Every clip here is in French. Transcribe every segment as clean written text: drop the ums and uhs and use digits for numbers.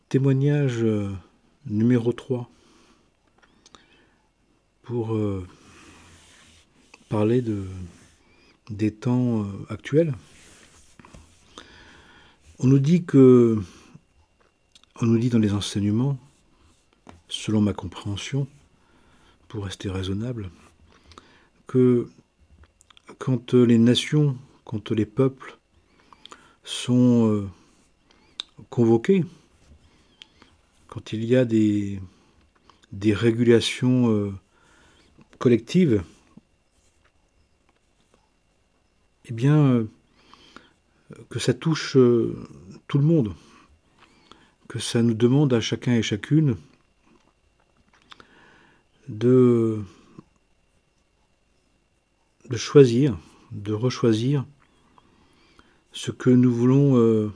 Témoignage numéro 3 pour parler des temps actuels. On nous dit dans les enseignements, selon ma compréhension, pour rester raisonnable, que quand les nations, quand les peuples sont convoqués, quand il y a des régulations collectives, eh bien, que ça touche tout le monde, que ça nous demande à chacun et chacune de choisir, de rechoisir ce que nous voulons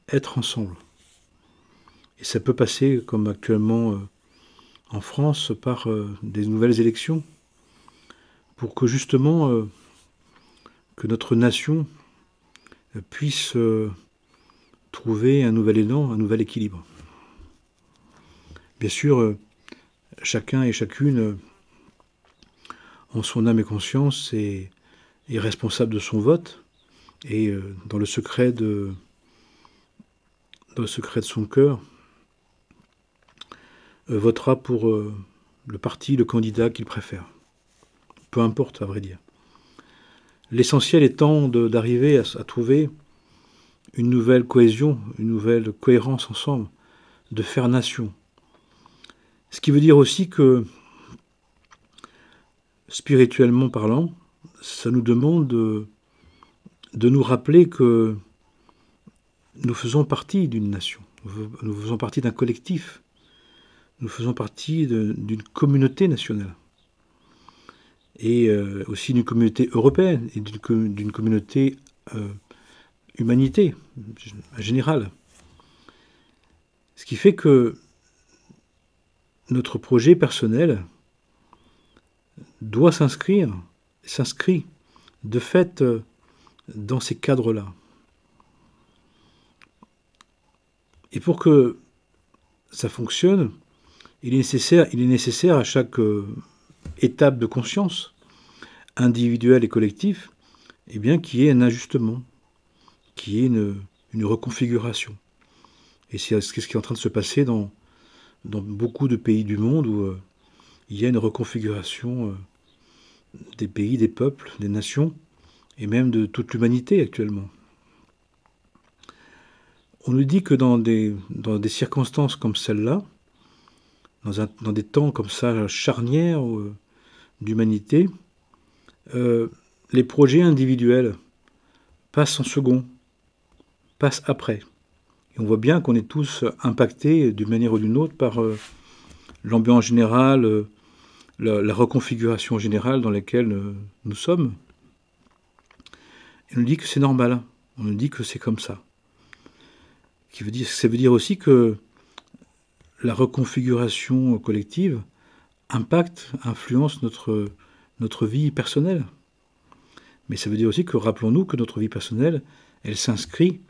être ensemble. Et ça peut passer, comme actuellement en France, par des nouvelles élections, pour que justement que notre nation puisse trouver un nouvel élan, un nouvel équilibre. Bien sûr, chacun et chacune, en son âme et conscience, est responsable de son vote, et dans le secret de son cœur, votera pour le parti, le candidat qu'il préfère. Peu importe, à vrai dire. L'essentiel étant d'arriver à trouver une nouvelle cohésion, une nouvelle cohérence ensemble, de faire nation. Ce qui veut dire aussi que, spirituellement parlant, ça nous demande de nous rappeler que nous faisons partie d'une nation, nous faisons partie d'un collectif, nous faisons partie d'une communauté nationale, et aussi d'une communauté européenne, et d'une communauté humanité générale. Ce qui fait que notre projet personnel doit s'inscrit de fait dans ces cadres-là. Et pour que ça fonctionne, il est nécessaire à chaque étape de conscience, individuelle et collective, eh bien, qu'il y ait un ajustement, qu'il y ait une reconfiguration. Et c'est ce qui est en train de se passer dans beaucoup de pays du monde où il y a une reconfiguration des pays, des peuples, des nations, et même de toute l'humanité actuellement. On nous dit que dans des circonstances comme celle-là, dans des temps comme ça charnières d'humanité, les projets individuels passent en second, passent après. Et on voit bien qu'on est tous impactés d'une manière ou d'une autre par l'ambiance générale, la reconfiguration générale dans laquelle nous sommes. Et on nous dit que c'est normal, on nous dit que c'est comme ça. Ça veut dire aussi que la reconfiguration collective influence notre vie personnelle. Mais ça veut dire aussi que, rappelons-nous que notre vie personnelle, elle s'inscrit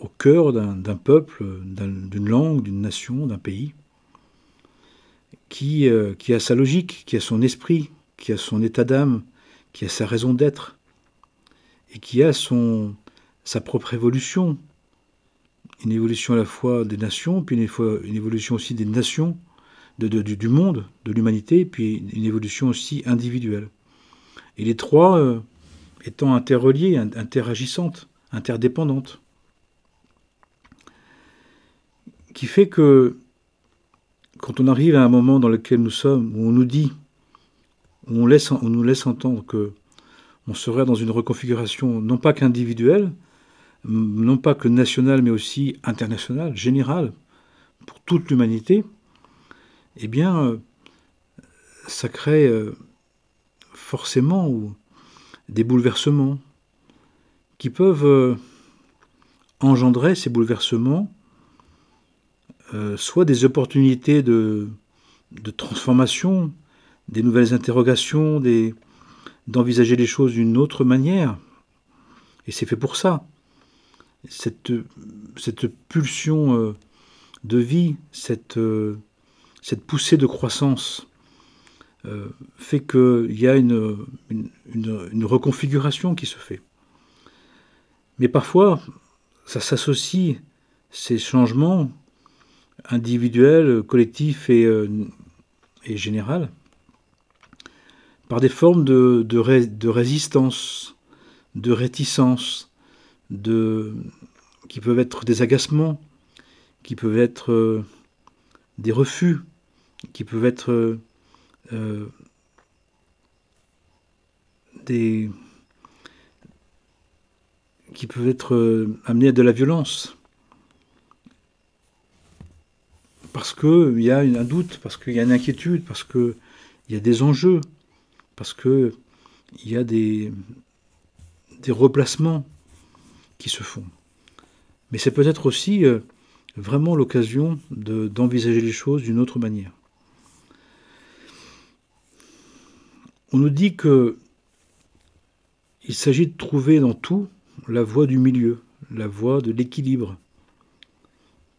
au cœur d'un peuple, d'une langue, d'une nation, d'un pays, qui a sa logique, qui a son esprit, qui a son état d'âme, qui a sa raison d'être, et qui a sa propre évolution. Une évolution à la fois des nations, puis une évolution aussi des nations, du monde, de l'humanité, puis une évolution aussi individuelle. Et les trois étant interreliées, interagissantes, interdépendantes. Qui fait que, quand on arrive à un moment dans lequel nous sommes, où on nous dit, où on nous laisse entendre que on serait dans une reconfiguration non pas qu'individuelle, non pas que nationale, mais aussi internationale, générale, pour toute l'humanité, eh bien, ça crée forcément des bouleversements qui peuvent engendrer ces bouleversements, soit des opportunités de transformation, des nouvelles interrogations, d'envisager les choses d'une autre manière. Et c'est fait pour ça. Cette pulsion de vie, cette poussée de croissance, fait qu'il y a une reconfiguration qui se fait. Mais parfois, ça s'associe, ces changements individuels, collectifs et généraux, par des formes de résistance, de réticence, qui peuvent être des agacements, qui peuvent être des refus, qui peuvent être qui peuvent être amenés à de la violence. Parce qu'il y a un doute, parce qu'il y a une inquiétude, parce qu'il y a des enjeux, parce qu'il y a des replacements qui se font. Mais c'est peut-être aussi vraiment l'occasion d'envisager les choses d'une autre manière. On nous dit qu'il s'agit de trouver dans tout la voie du milieu, la voie de l'équilibre,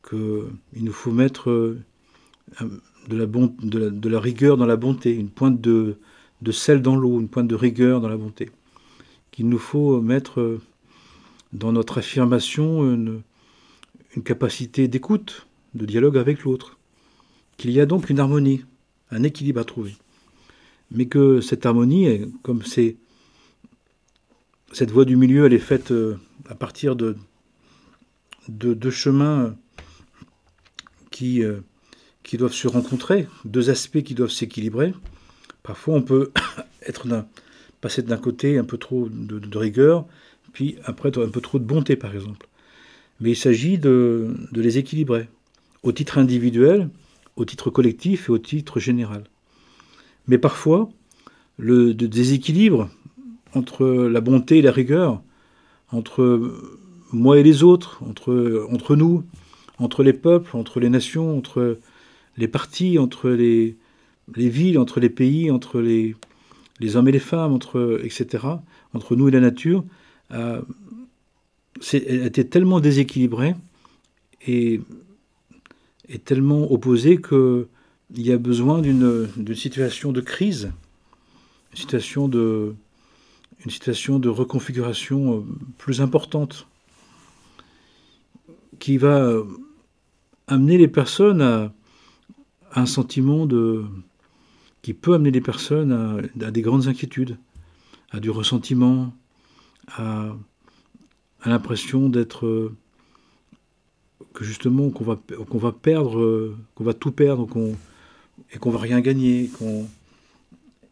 qu'il nous faut mettre de la rigueur dans la bonté, une pointe de sel dans l'eau, une pointe de rigueur dans la bonté, qu'il nous faut mettre dans notre affirmation une capacité d'écoute, de dialogue avec l'autre, qu'il y a donc une harmonie, un équilibre à trouver. Mais que cette harmonie, comme cette voie du milieu, elle est faite à partir de chemins qui doivent se rencontrer, deux aspects qui doivent s'équilibrer. Parfois, on peut passer d'un côté un peu trop de rigueur, puis après un peu trop de bonté, par exemple. Mais il s'agit de les équilibrer, au titre individuel, au titre collectif et au titre général. Mais parfois, le déséquilibre entre la bonté et la rigueur, entre moi et les autres, entre nous, entre les peuples, entre les nations, entre les partis, entre les villes, entre les pays, entre les hommes et les femmes, etc., entre nous et la nature, était tellement déséquilibré et tellement opposé qu'il y a besoin d'une situation de crise, une situation de reconfiguration plus importante, qui va amener les personnes à un sentiment qui peut amener les personnes à des grandes inquiétudes, à du ressentiment, à l'impression d'être que justement qu'on va perdre, qu'on va tout perdre, et qu'on va rien gagner,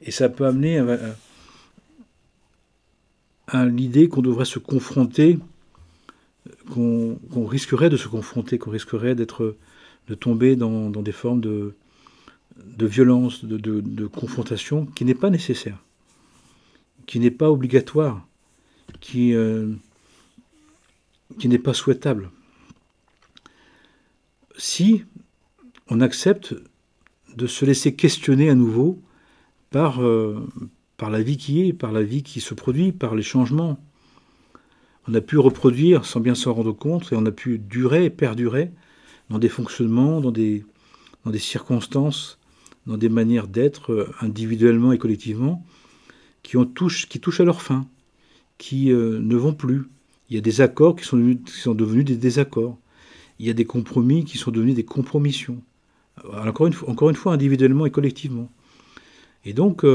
et ça peut amener à l'idée qu'on devrait se confronter, qu'on risquerait de se confronter, qu'on risquerait de tomber dans des formes de violence, de confrontation, qui n'est pas nécessaire, qui n'est pas obligatoire, qui n'est pas souhaitable. Si on accepte de se laisser questionner à nouveau par la vie par la vie qui se produit, par les changements. On a pu reproduire sans bien s'en rendre compte, et on a pu perdurer dans des fonctionnements, dans des circonstances, dans des manières d'être individuellement et collectivement, qui touchent à leur fin, qui ne vont plus. Il y a des accords qui sont devenus des désaccords. Il y a des compromis qui sont devenus des compromissions. Encore une fois, individuellement et collectivement. Et donc,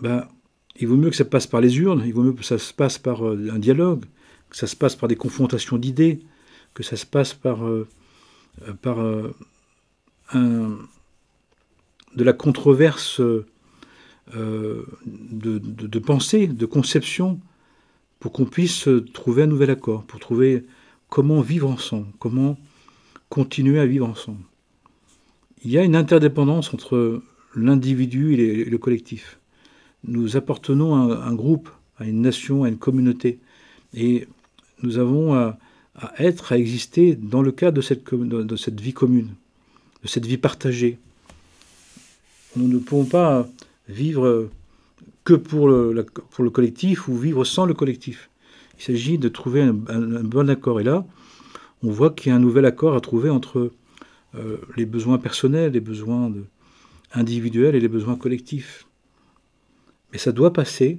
il vaut mieux que ça passe par les urnes, il vaut mieux que ça se passe par un dialogue, que ça se passe par des confrontations d'idées, que ça se passe par de la controverse de pensée, de conception, pour qu'on puisse trouver un nouvel accord, pour trouver comment vivre ensemble, comment continuer à vivre ensemble. Il y a une interdépendance entre l'individu et le collectif. Nous appartenons à un groupe, à une nation, à une communauté, et nous avons à exister dans le cadre de cette vie commune, de cette vie partagée. Nous ne pouvons pas vivre que pour le collectif ou vivre sans le collectif. Il s'agit de trouver un bon accord. Et là, on voit qu'il y a un nouvel accord à trouver entre les besoins personnels, les besoins individuels et les besoins collectifs. Mais ça doit passer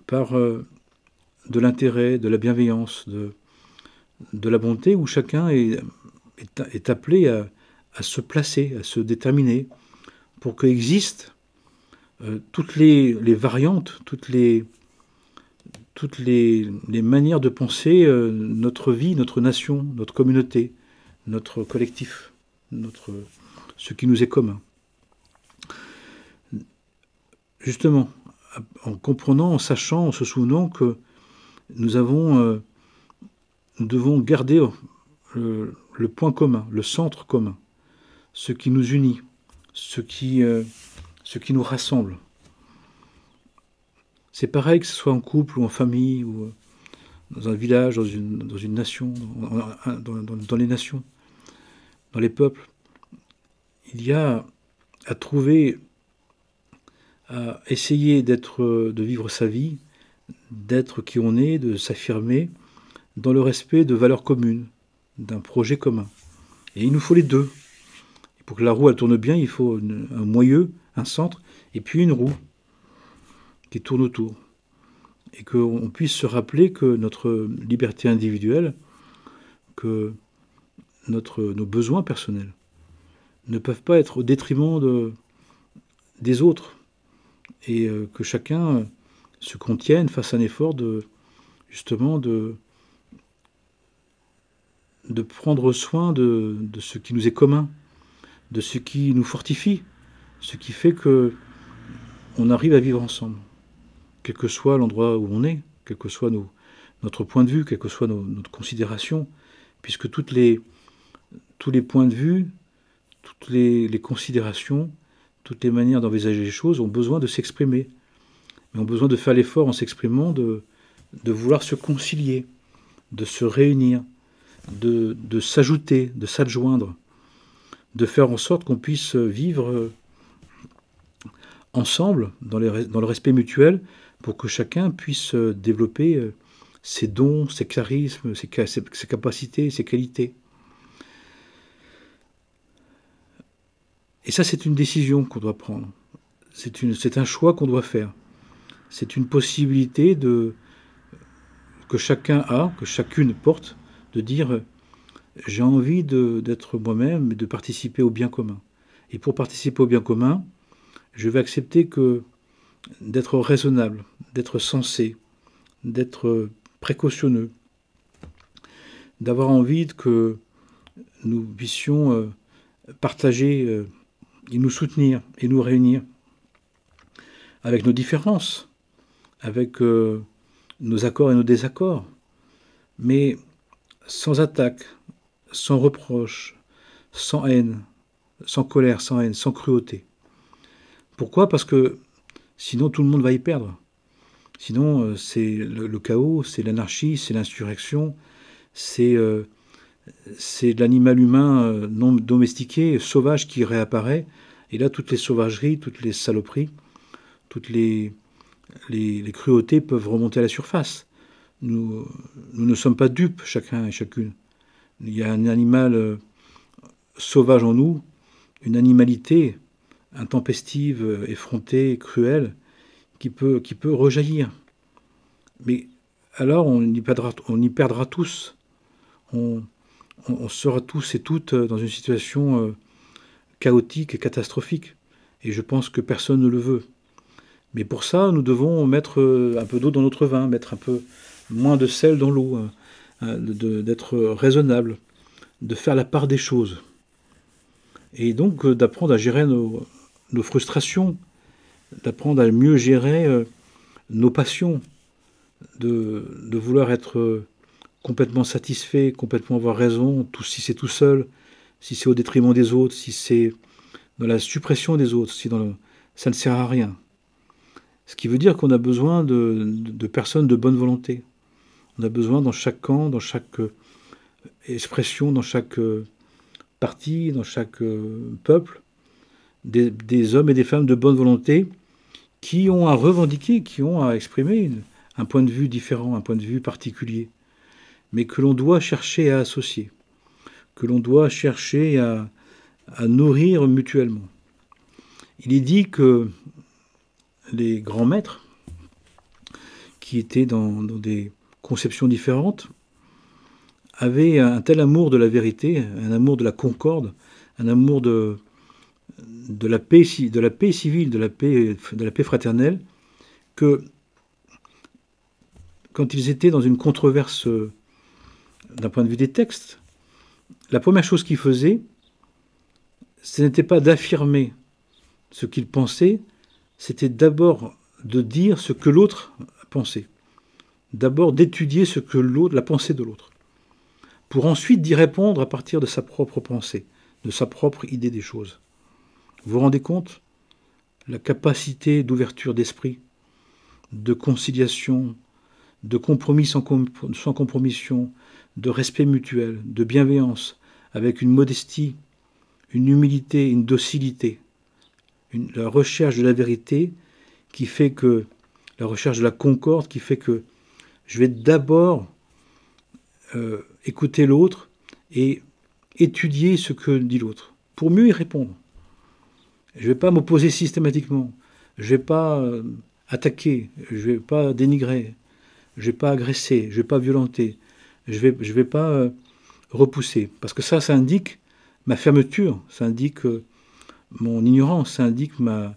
par de l'intérêt, de la bienveillance, de la bonté, où chacun est appelé à se placer, à se déterminer, pour qu'existent toutes les variantes, toutes les manières de penser notre vie, notre nation, notre communauté, notre collectif, ce qui nous est commun. Justement, en comprenant, en sachant, en se souvenant que nous devons garder le point commun, le centre commun, ce qui nous unit, ce qui nous rassemble. C'est pareil que ce soit en couple ou en famille, ou dans un village, dans une nation, dans les nations, dans les peuples. Il y a à trouver, à essayer de vivre sa vie, d'être qui on est, de s'affirmer dans le respect de valeurs communes, d'un projet commun. Et il nous faut les deux. Et pour que la roue elle tourne bien, il faut un moyeu, un centre, et puis une roue qui tourne autour. Et qu'on puisse se rappeler que notre liberté individuelle, que nos besoins personnels ne peuvent pas être au détriment des autres. Et que chacun se contienne, fasse un effort justement de prendre soin de ce qui nous est commun, de ce qui nous fortifie, ce qui fait que on arrive à vivre ensemble, quel que soit l'endroit où on est, quel que soit notre point de vue, quelle que soit notre considération, puisque tous les points de vue, toutes les considérations, toutes les manières d'envisager les choses ont besoin de s'exprimer, mais ont besoin de faire l'effort en s'exprimant, de vouloir se concilier, de se réunir, de s'ajouter, de s'adjoindre, de faire en sorte qu'on puisse vivre ensemble, dans le respect mutuel, pour que chacun puisse développer ses dons, ses charismes, ses capacités, ses qualités. Et ça, c'est une décision qu'on doit prendre. C'est un choix qu'on doit faire. C'est une possibilité que chacun a, que chacune porte, de dire j'ai envie d'être moi-même et de participer au bien commun. Et pour participer au bien commun, je vais accepter d'être raisonnable, d'être sensé, d'être précautionneux, d'avoir envie que nous puissions partager et nous soutenir et nous réunir avec nos différences, avec nos accords et nos désaccords, mais sans attaque, sans reproche, sans haine, sans colère, sans haine, sans cruauté. Pourquoi ? Parce que sinon tout le monde va y perdre. Sinon c'est le chaos, c'est l'anarchie, c'est l'insurrection, c'est l'animal humain non domestiqué, sauvage qui réapparaît. Et là, toutes les sauvageries, toutes les saloperies, toutes les cruautés peuvent remonter à la surface. Nous ne sommes pas dupes, chacun et chacune. Il y a un animal sauvage en nous, une animalité intempestive, effrontée, cruelle, qui peut rejaillir. Mais alors on y perdra tous. On sera tous et toutes dans une situation chaotique et catastrophique. Et je pense que personne ne le veut. Mais pour ça, nous devons mettre un peu d'eau dans notre vin, mettre un peu moins de sel dans l'eau, d'être raisonnable, de faire la part des choses. Et donc d'apprendre à gérer nos frustrations, d'apprendre à mieux gérer nos passions, de vouloir être complètement satisfait, complètement avoir raison, si c'est tout seul, si c'est au détriment des autres, si c'est dans la suppression des autres, ça ne sert à rien. Ce qui veut dire qu'on a besoin de personnes de bonne volonté. On a besoin dans chaque camp, dans chaque expression, dans chaque parti, dans chaque peuple, des hommes et des femmes de bonne volonté qui ont à revendiquer, qui ont à exprimer un point de vue différent, un point de vue particulier. mais que l'on doit chercher à associer, que l'on doit chercher à nourrir mutuellement. Il est dit que les grands maîtres, qui étaient dans des conceptions différentes, avaient un tel amour de la vérité, un amour de la concorde, un amour de la paix civile, de la paix fraternelle, que quand ils étaient dans une controverse d'un point de vue des textes, la première chose qu'ils faisaient, ce n'était pas d'affirmer ce qu'ils pensaient, c'était d'abord de dire ce que l'autre pensait. D'abord d'étudier ce que l'autre, la pensée de l'autre, pour ensuite d'y répondre à partir de sa propre pensée, de sa propre idée des choses. Vous vous rendez compte? La capacité d'ouverture d'esprit, de conciliation, de compromis sans compromission, de respect mutuel, de bienveillance, avec une modestie, une humilité, une docilité, la recherche de la vérité qui fait que, la recherche de la concorde qui fait que je vais d'abord écouter l'autre et étudier ce que dit l'autre, pour mieux y répondre. Je ne vais pas m'opposer systématiquement, je ne vais pas attaquer, je ne vais pas dénigrer, je ne vais pas agresser, je ne vais pas violenter, je vais pas repousser. Parce que ça indique ma fermeture, ça indique mon ignorance, ça indique ma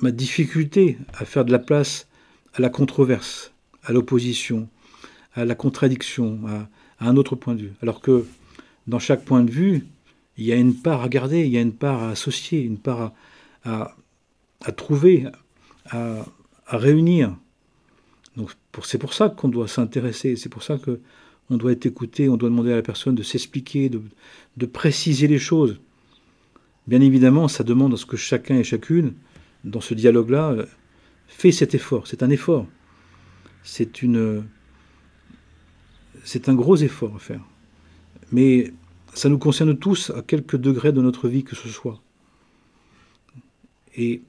difficulté à faire de la place à la controverse, à l'opposition, à la contradiction, à un autre point de vue. Alors que dans chaque point de vue, il y a une part à garder, il y a une part à associer, une part à trouver, à réunir. Donc c'est pour ça qu'on doit s'intéresser, c'est pour ça qu'on doit être écouté, on doit demander à la personne de s'expliquer, de préciser les choses. Bien évidemment, ça demande à ce que chacun et chacune, dans ce dialogue-là, fait cet effort. C'est un effort. C'est un gros effort à faire. Mais ça nous concerne tous à quelques degrés de notre vie que ce soit. Et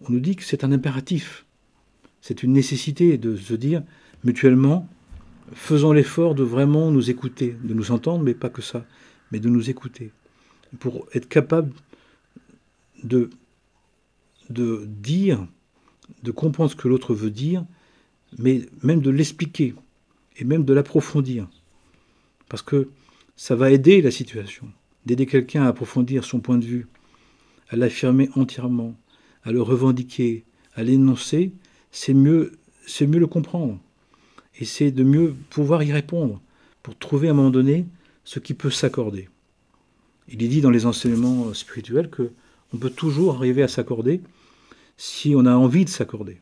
on nous dit que c'est un impératif. C'est une nécessité de se dire mutuellement, faisons l'effort de vraiment nous écouter, de nous entendre, mais pas que ça, mais de nous écouter. Pour être capable de dire, de comprendre ce que l'autre veut dire, mais même de l'expliquer, et même de l'approfondir. Parce que ça va aider la situation, d'aider quelqu'un à approfondir son point de vue, à l'affirmer entièrement, à le revendiquer, à l'énoncer, c'est mieux le comprendre. Et c'est de mieux pouvoir y répondre, pour trouver à un moment donné ce qui peut s'accorder. Il est dit dans les enseignements spirituels qu'on peut toujours arriver à s'accorder si on a envie de s'accorder.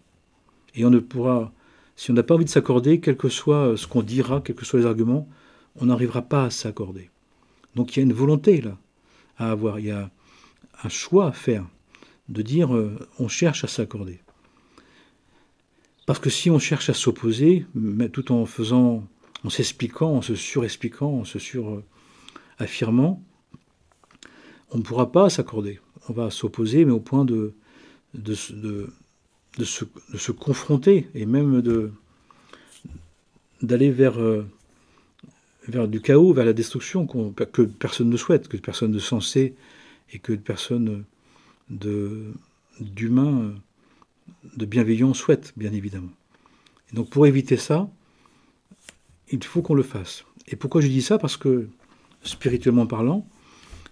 Et on ne pourra, si on n'a pas envie de s'accorder, quel que soit ce qu'on dira, quels que soient les arguments, on n'arrivera pas à s'accorder. Donc il y a une volonté là à avoir, il y a un choix à faire, de dire on cherche à s'accorder. Parce que si on cherche à s'opposer, tout en s'expliquant, en se surexpliquant, en se suraffirmant, on ne pourra pas s'accorder. On va s'opposer, mais au point de se confronter, et même d'aller vers du chaos, vers la destruction que personne ne souhaite, que personne ne sensé et que personne d'humain, de bienveillant souhaite, bien évidemment. Et donc pour éviter ça, il faut qu'on le fasse. Et pourquoi je dis ça? Parce que, spirituellement parlant,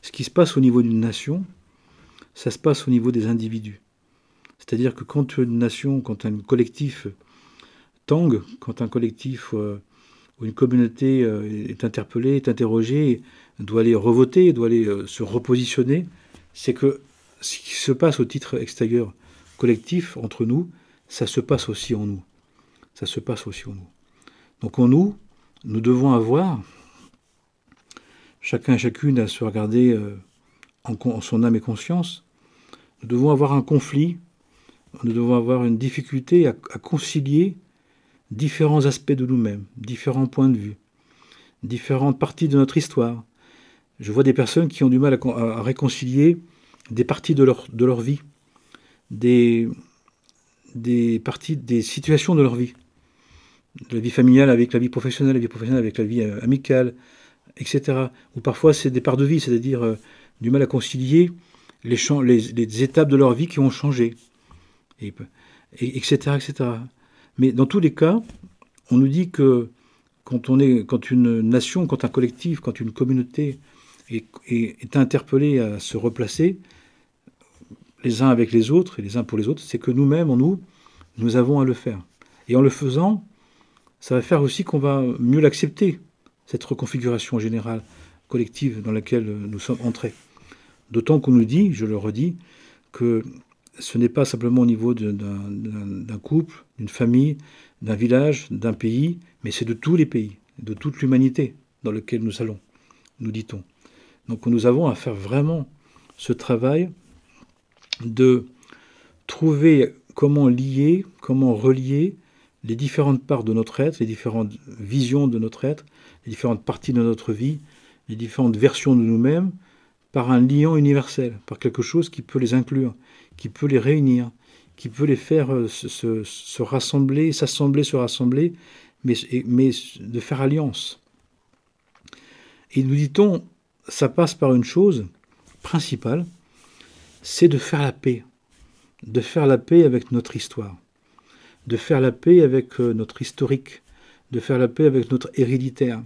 ce qui se passe au niveau d'une nation, ça se passe au niveau des individus. C'est-à-dire que quand une nation, quand un collectif tangue, quand un collectif ou une communauté est interpellée, est interrogée, doit aller revoter, doit aller se repositionner, c'est que ce qui se passe au titre extérieur collectif entre nous, ça se passe aussi en nous. Ça se passe aussi en nous. Donc en nous devons avoir, chacun et chacune à se regarder en son âme et conscience, nous devons avoir un conflit, nous devons avoir une difficulté à concilier différents aspects de nous-mêmes, différents points de vue, différentes parties de notre histoire. Je vois des personnes qui ont du mal à réconcilier des parties de leur vie, des parties, des situations de leur vie. la vie familiale avec la vie professionnelle avec la vie amicale, etc. Ou parfois c'est des parts de vie, c'est-à-dire du mal à concilier les étapes de leur vie qui ont changé, etc., etc. Mais dans tous les cas, on nous dit que quand une nation, quand un collectif, quand une communauté est interpellée à se replacer, les uns avec les autres et les uns pour les autres, c'est que nous-mêmes, en nous avons à le faire. Et en le faisant, ça va faire aussi qu'on va mieux l'accepter, cette reconfiguration générale, collective dans laquelle nous sommes entrés. D'autant qu'on nous dit, je le redis, que ce n'est pas simplement au niveau d'un couple, d'une famille, d'un village, d'un pays, mais c'est de tous les pays, de toute l'humanité dans lequel nous allons, nous dit-on. Donc nous avons à faire vraiment ce travail de trouver comment lier, comment relier les différentes parts de notre être, les différentes visions de notre être, les différentes parties de notre vie, les différentes versions de nous-mêmes, par un liant universel, par quelque chose qui peut les inclure, qui peut les réunir, qui peut les faire se rassembler, s'assembler, se rassembler, mais de faire alliance. Et nous dit-on, ça passe par une chose principale, c'est de faire la paix. De faire la paix avec notre histoire, de faire la paix avec notre historique, de faire la paix avec notre héréditaire,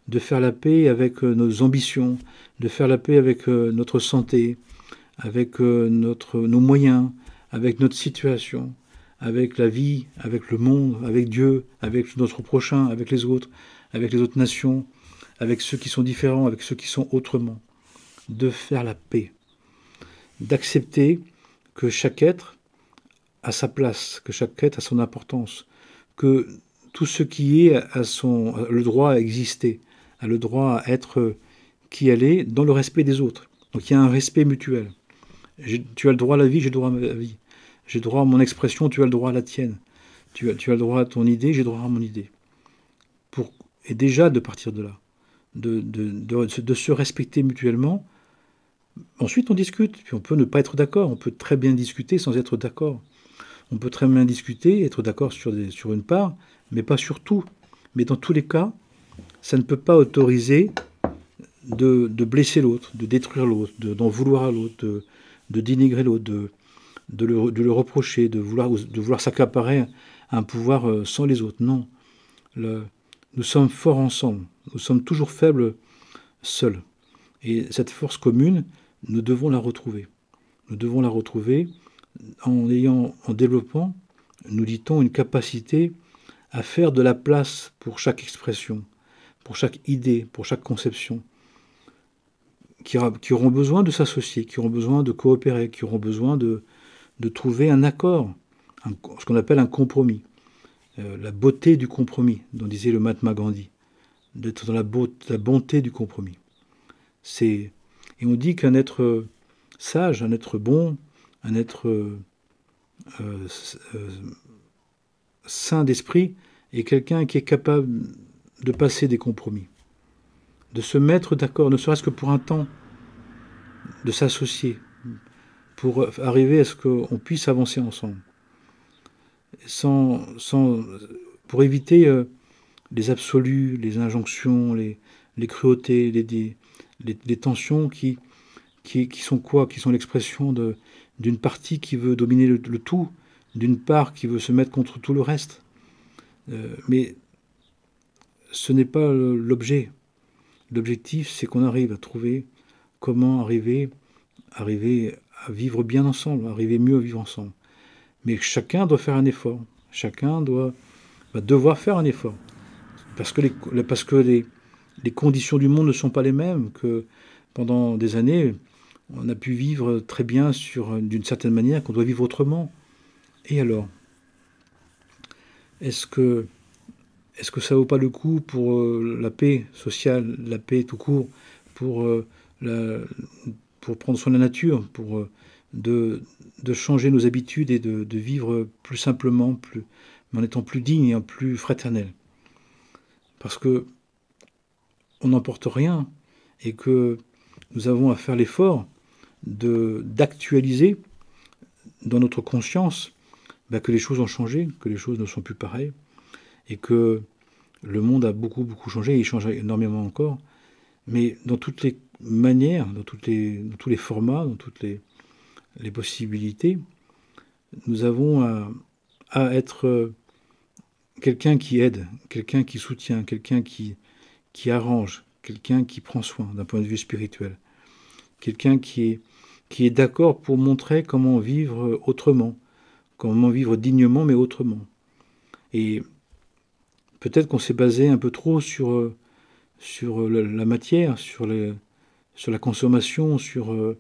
de faire la paix avec nos ambitions, de faire la paix avec notre santé, avec nos moyens, avec notre situation, avec la vie, avec le monde, avec Dieu, avec notre prochain, avec les autres nations, avec ceux qui sont différents, avec ceux qui sont autrement. De faire la paix, d'accepter que chaque être a sa place, que chaque être a son importance, que tout ce qui est a le droit à exister, a le droit à être qui elle est dans le respect des autres. Donc il y a un respect mutuel. Tu as le droit à la vie, j'ai le droit à ma vie. J'ai le droit à mon expression, tu as le droit à la tienne. Tu as le droit à ton idée, j'ai le droit à mon idée. Et déjà de partir de là, de se respecter mutuellement. Ensuite, on discute, puis on peut ne pas être d'accord, on peut très bien discuter sans être d'accord. On peut très bien discuter, être d'accord sur une part, mais pas sur tout. Mais dans tous les cas, ça ne peut pas autoriser de blesser l'autre, de détruire l'autre, d'en vouloir à l'autre, de dénigrer l'autre, de le reprocher, de vouloir s'accaparer un pouvoir sans les autres. Non. Nous sommes forts ensemble. Nous sommes toujours faibles seuls. Et cette force commune, nous devons la retrouver. Nous devons la retrouver en développant, nous dit-on, une capacité à faire de la place pour chaque expression, pour chaque idée, pour chaque conception, qui auront besoin de s'associer, qui auront besoin de coopérer, qui auront besoin de trouver un accord, ce qu'on appelle un compromis. La beauté du compromis, dont disait le Mahatma Gandhi, d'être dans la bonté du compromis. Et on dit qu'un être sage, un être bon, un être sain d'esprit est quelqu'un qui est capable de passer des compromis, de se mettre d'accord, ne serait-ce que pour un temps, de s'associer, pour arriver à ce qu'on puisse avancer ensemble, pour éviter les absolus, les injonctions, les cruautés, les tensions qui sont quoi? Qui sont l'expression d'une partie qui veut dominer le tout, d'une part qui veut se mettre contre tout le reste. Mais ce n'est pas l'objet. L'objectif, c'est qu'on arrive à trouver comment arriver à vivre bien ensemble, arriver mieux à vivre ensemble. Mais chacun doit faire un effort. Chacun va devoir faire un effort. Parce que les conditions du monde ne sont pas les mêmes, que pendant des années, on a pu vivre très bien d'une certaine manière, qu'on doit vivre autrement. Et alors, est-ce que ça vaut pas le coup pour la paix sociale, la paix tout court, pour prendre soin de la nature, de changer nos habitudes et de vivre plus simplement, mais en étant plus digne et plus fraternel? Parce que on n'emporte rien et que nous avons à faire l'effort d'actualiser dans notre conscience que les choses ont changé, que les choses ne sont plus pareilles, et que le monde a beaucoup, beaucoup changé, et il change énormément encore, mais dans toutes les manières, dans tous les formats, dans toutes les possibilités, nous avons à être quelqu'un qui aide, quelqu'un qui soutient, quelqu'un qui arrange, quelqu'un qui prend soin d'un point de vue spirituel, quelqu'un qui est d'accord pour montrer comment vivre autrement, comment vivre dignement mais autrement. Et peut-être qu'on s'est basé un peu trop sur la matière, sur la consommation, sur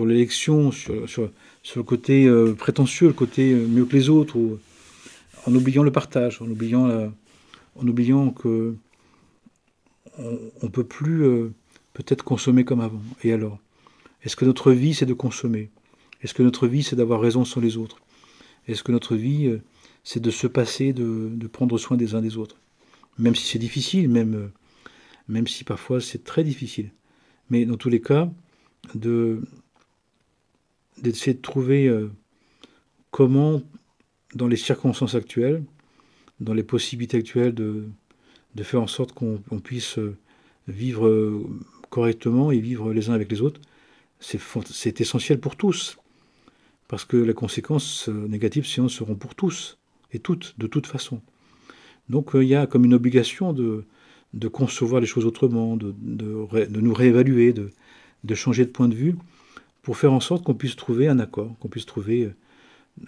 l'élection, sur le côté prétentieux, le côté mieux que les autres, en oubliant le partage, en oubliant que on peut plus peut-être consommer comme avant. Et alors, est-ce que notre vie c'est de consommer? Est-ce que notre vie c'est d'avoir raison sur les autres? Est-ce que notre vie c'est de se passer, de prendre soin des uns des autres? Même si c'est difficile, même si parfois c'est très difficile. Mais dans tous les cas, d'essayer de trouver comment, dans les circonstances actuelles, dans les possibilités actuelles, de faire en sorte qu'on puisse vivre correctement et vivre les uns avec les autres, c'est essentiel pour tous. Parce que les conséquences négatives, sinon, seront pour tous et toutes, de toute façon. Donc il y a comme une obligation de concevoir les choses autrement, de nous réévaluer, de changer de point de vue, pour faire en sorte qu'on puisse trouver un accord, qu'on puisse trouver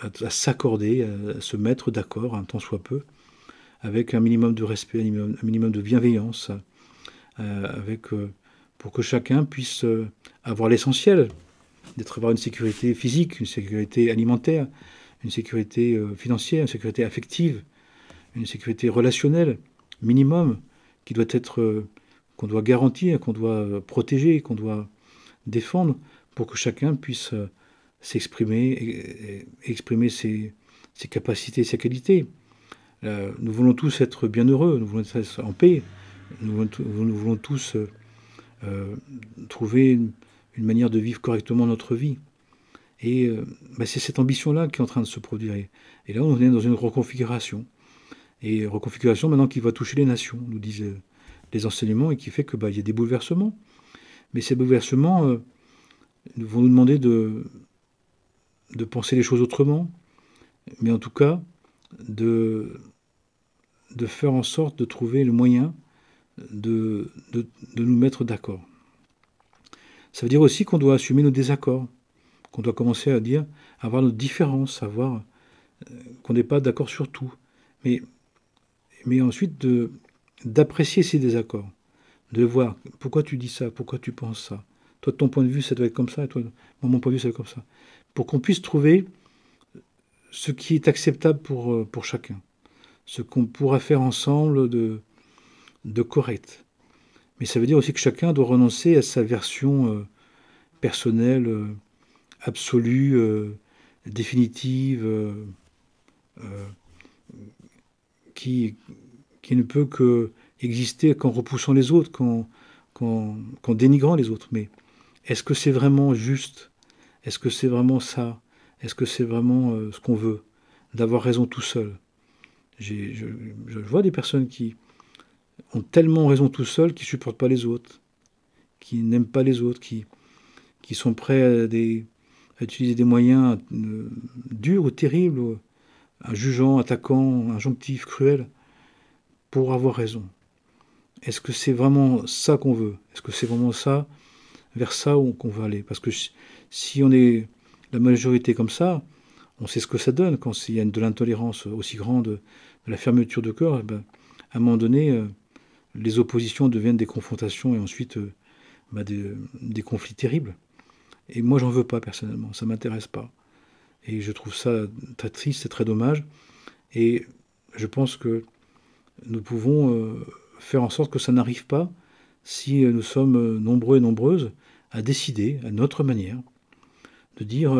à s'accorder, à se mettre d'accord, un tant soit peu, avec un minimum de respect, un minimum de bienveillance, pour que chacun puisse avoir l'essentiel, avoir une sécurité physique, une sécurité alimentaire, une sécurité financière, une sécurité affective, une sécurité relationnelle, minimum, qui doit être, qu'on doit garantir, qu'on doit protéger, qu'on doit défendre, pour que chacun puisse s'exprimer et exprimer ses capacités, ses qualités. Nous voulons tous être bien heureux, nous voulons être en paix, nous voulons tous trouver une manière de vivre correctement notre vie. Et c'est cette ambition-là qui est en train de se produire. Et là, on est dans une reconfiguration. Et reconfiguration maintenant qui va toucher les nations, nous disent les enseignements, et qui fait que il y a des bouleversements. Mais ces bouleversements vont nous demander de penser les choses autrement, mais en tout cas de faire en sorte de trouver le moyen de nous mettre d'accord. Ça veut dire aussi qu'on doit assumer nos désaccords, qu'on doit commencer à avoir nos différences, savoir qu'on n'est pas d'accord sur tout. Mais ensuite d'apprécier ces désaccords, de voir pourquoi tu dis ça, pourquoi tu penses ça. Toi, de ton point de vue, ça doit être comme ça, et toi, moi, mon point de vue, ça doit être comme ça. Pour qu'on puisse trouver ce qui est acceptable pour chacun, ce qu'on pourra faire ensemble de correct. Mais ça veut dire aussi que chacun doit renoncer à sa version personnelle, absolue, définitive, qui ne peut que exister qu'en repoussant les autres, qu'en dénigrant les autres. Mais est-ce que c'est vraiment juste? Est-ce que c'est vraiment ça? Est-ce que c'est vraiment ce qu'on veut? D'avoir raison tout seul? Je vois des personnes qui ont tellement raison tout seul qu'ils ne supportent pas les autres, qui n'aiment pas les autres, qui sont prêts à utiliser des moyens durs ou terribles, jugeant, attaquant, injonctifs, cruels, pour avoir raison. Est-ce que c'est vraiment ça qu'on veut? Est-ce que c'est vraiment ça, vers ça qu'on veut aller? Parce que si on est la majorité comme ça, on sait ce que ça donne quand il y a de l'intolérance aussi grande, de la fermeture de cœur. À un moment donné, les oppositions deviennent des confrontations et ensuite des conflits terribles. Et moi, j'en veux pas personnellement, ça m'intéresse pas. Et je trouve ça très triste et très dommage. Et je pense que nous pouvons faire en sorte que ça n'arrive pas si nous sommes nombreux et nombreuses à décider, à notre manière, de dire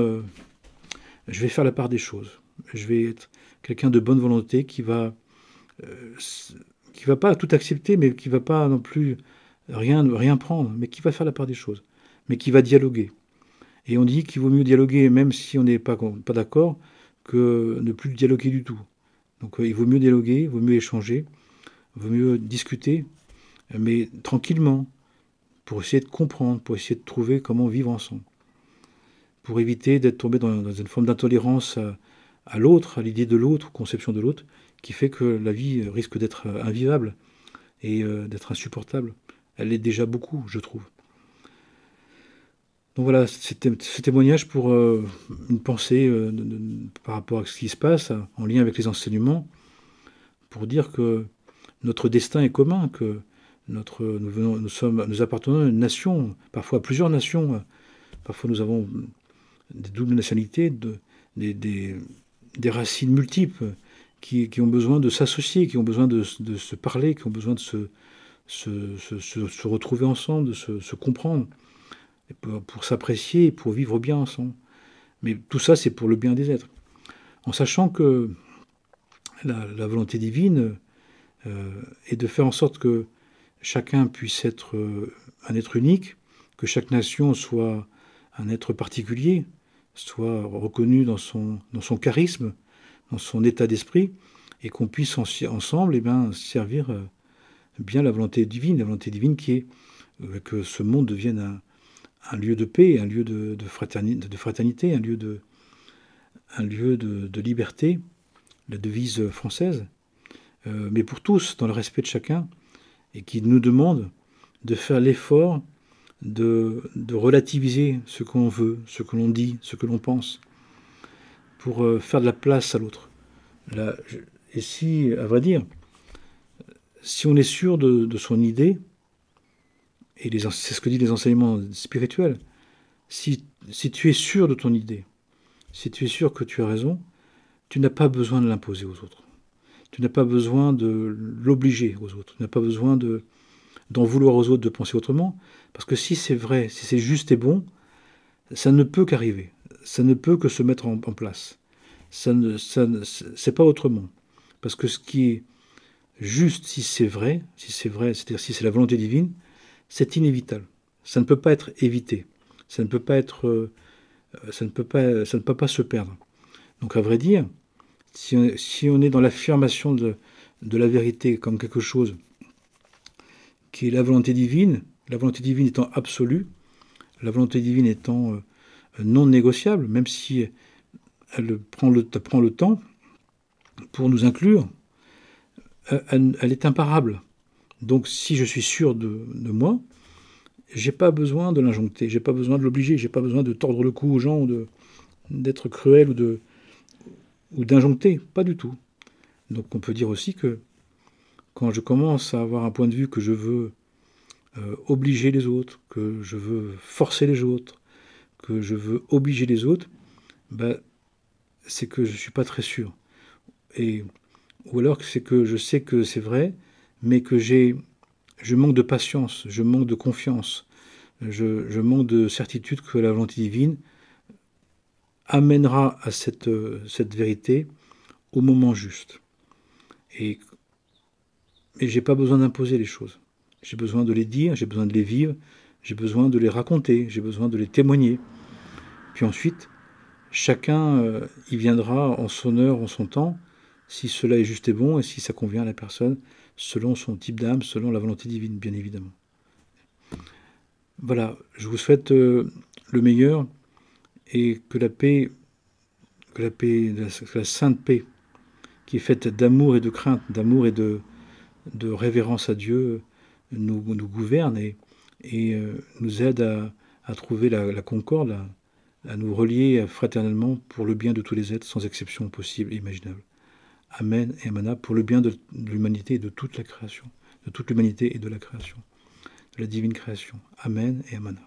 je vais faire la part des choses. Je vais être quelqu'un de bonne volonté qui va pas tout accepter, mais qui va pas non plus rien prendre, mais qui va faire la part des choses, mais qui va dialoguer. Et on dit qu'il vaut mieux dialoguer, même si on n'est pas d'accord, que ne plus dialoguer du tout. Donc il vaut mieux dialoguer, il vaut mieux échanger, il vaut mieux discuter, mais tranquillement, pour essayer de comprendre, pour essayer de trouver comment vivre ensemble, pour éviter d'être tombé dans une forme d'intolérance à l'autre, à l'idée de l'autre, aux conceptions de l'autre, qui fait que la vie risque d'être invivable et d'être insupportable. Elle l'est déjà beaucoup, je trouve. Donc voilà, c'était ce témoignage pour une pensée par rapport à ce qui se passe, en lien avec les enseignements, pour dire que notre destin est commun, que nous appartenons à une nation, parfois à plusieurs nations. Parfois nous avons des doubles nationalités, des racines multiples, qui ont besoin de s'associer, qui ont besoin de se parler, qui ont besoin de se retrouver ensemble, de se comprendre, pour s'apprécier, pour vivre bien ensemble. Mais tout ça, c'est pour le bien des êtres. En sachant que la volonté divine est de faire en sorte que chacun puisse être un être unique, que chaque nation soit un être particulier, soit reconnu dans son charisme, dans son état d'esprit, et qu'on puisse ensemble servir bien la volonté divine qui est que ce monde devienne un lieu de paix, un lieu de fraternité, un lieu de liberté, la devise française, mais pour tous, dans le respect de chacun, et qui nous demande de faire l'effort de relativiser ce qu'on veut, ce que l'on dit, ce que l'on pense, pour faire de la place à l'autre. Et si, à vrai dire, si on est sûr de son idée, et c'est ce que disent les enseignements spirituels, si tu es sûr de ton idée, si tu es sûr que tu as raison, tu n'as pas besoin de l'imposer aux autres. Tu n'as pas besoin de l'obliger aux autres. Tu n'as pas besoin d'en vouloir aux autres de penser autrement. Parce que si c'est vrai, si c'est juste et bon, ça ne peut qu'arriver. Ça ne peut que se mettre en place. C'est pas autrement. Parce que ce qui est juste, si c'est vrai, c'est-à-dire si c'est la volonté divine, c'est inévitable. Ça ne peut pas être évité. Ça ne peut pas être, ça ne peut pas se perdre. Donc à vrai dire, si on est dans l'affirmation de la vérité comme quelque chose qui est la volonté divine étant absolue, la volonté divine étant non négociable, même si elle prend le temps pour nous inclure, elle est imparable. Donc si je suis sûr de moi, j'ai pas besoin de l'injoncter, j'ai pas besoin de l'obliger, j'ai pas besoin de tordre le cou aux gens, ou d'être cruel ou d'injoncter, pas du tout. Donc on peut dire aussi que quand je commence à avoir un point de vue que je veux obliger les autres, que je veux forcer les autres, que je veux obliger les autres, c'est que je ne suis pas très sûr. Ou alors c'est que je sais que c'est vrai, mais que je manque de patience, je manque de confiance, je manque de certitude que la volonté divine amènera à cette vérité au moment juste. Et j'ai pas besoin d'imposer les choses. J'ai besoin de les dire, j'ai besoin de les vivre, j'ai besoin de les raconter, j'ai besoin de les témoigner. Puis ensuite, chacun y viendra en son heure, en son temps, si cela est juste et bon et si ça convient à la personne, selon son type d'âme, selon la volonté divine, bien évidemment. Voilà, je vous souhaite le meilleur et que la paix, que la sainte paix, qui est faite d'amour et de crainte, d'amour et de révérence à Dieu, nous gouverne et nous aide à trouver la concorde, à nous relier fraternellement pour le bien de tous les êtres, sans exception possible et imaginable. Amen et Amana, pour le bien de l'humanité et de toute la création, de toute l'humanité et de la création, de la divine création. Amen et Amana.